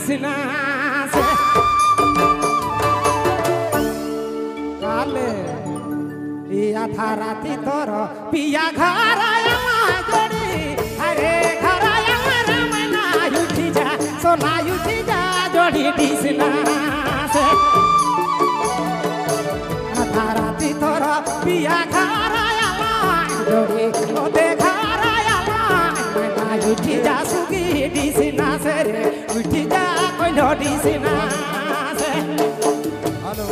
दिसना से काले या था राती तोर पिया घर आया जोड़ी अरे घर आया रमना उठी जा सोना उठी जा जोड़ी दिसना से था राती तोर पिया घर आया जोड़ी ओ देखा उठी जा सुगी दिसना से रे उठी जा कोई लो दिसना से hello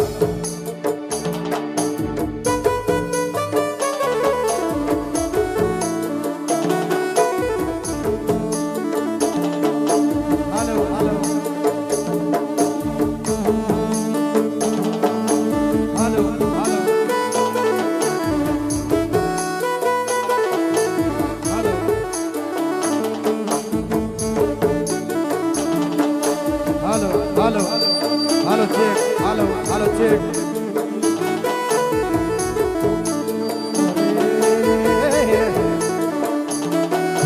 hello hello hello hello hello check hello check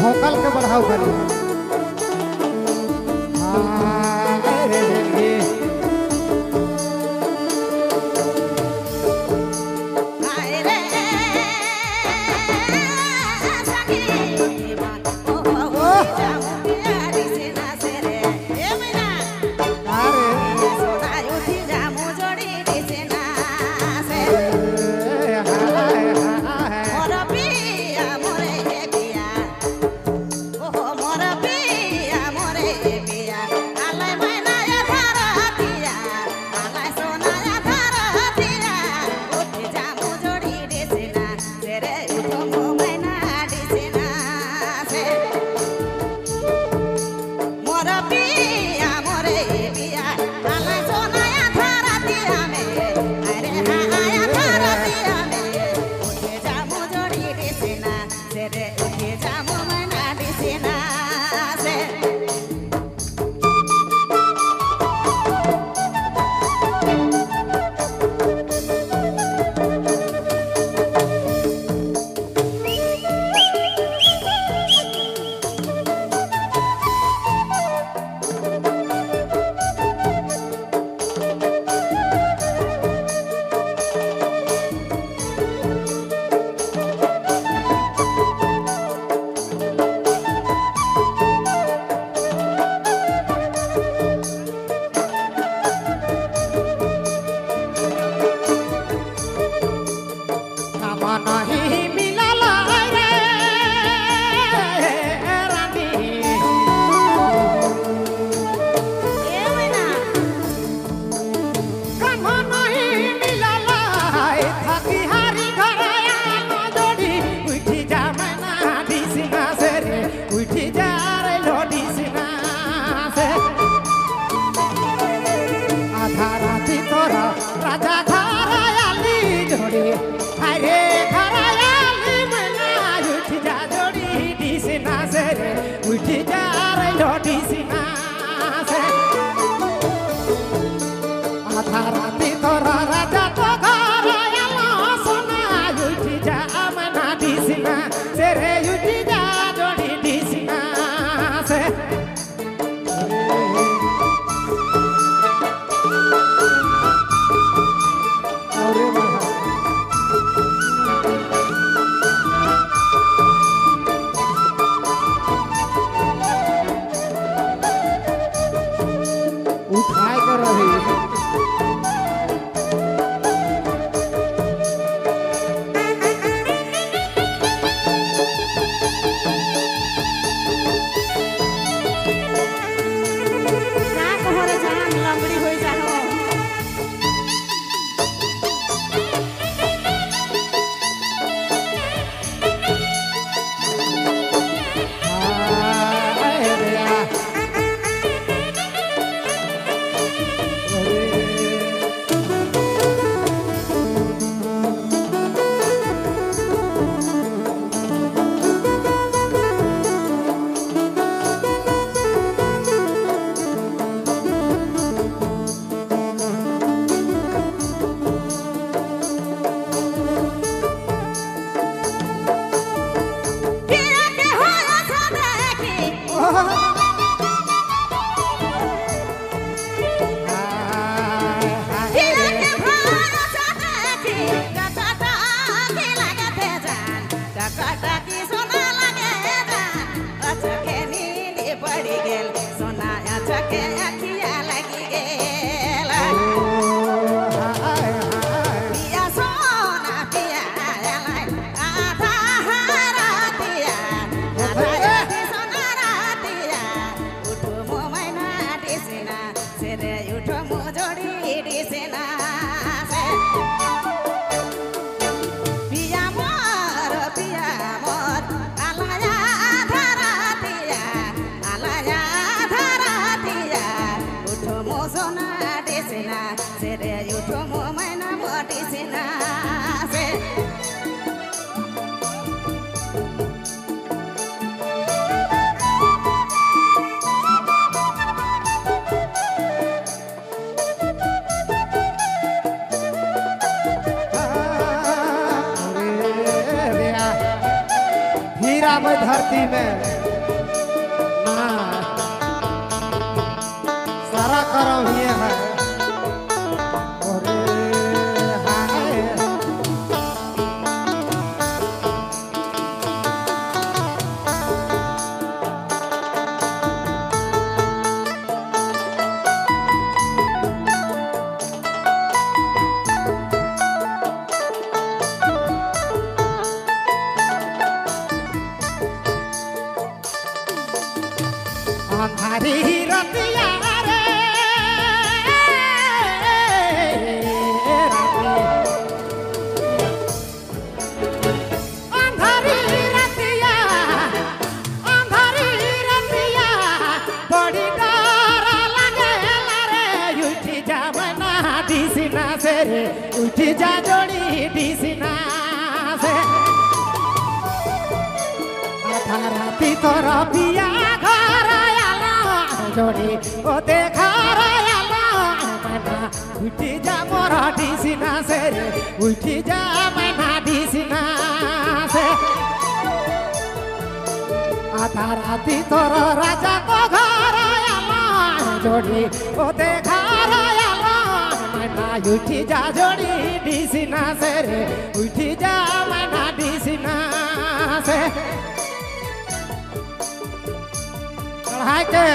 vocal के बढ़ाओ करी राजा घर आया ली जोड़ी अरे घर आया टकटकी सोना लगे अचके नींद पड़ी गेल सोना अचके अखिया लगी गेल पिया सोना पिया आधा रातिया आधा राति सोना रातिया उठो मो मैना डिसिना से रे उठो मो जोड़ी डिसिना से पिया मोर आलाया धरातिया उठो मो सोना डिसिना से रे उठो मो मैना डिसिना से हीरा में धरती में ना सारा करम ये है अंधारी रतिया रे अंधारी रतिया बड़ी डर लगे रे उठी जा मना डिसिना से रे उठी जा जोड़ी डिसिना से आधा राती तोरा पिया जोड़ी ओ देखा रहा मना उठी जा मोरा डिसिना से रे उठी जा मना डिसिना से आधा राती तोरा राजा को घर आला जोड़ी ओ देखा रहा मना उठी जा जोड़ी डिसिना से रे उठी जा मना डिसिना से चढ़ाई के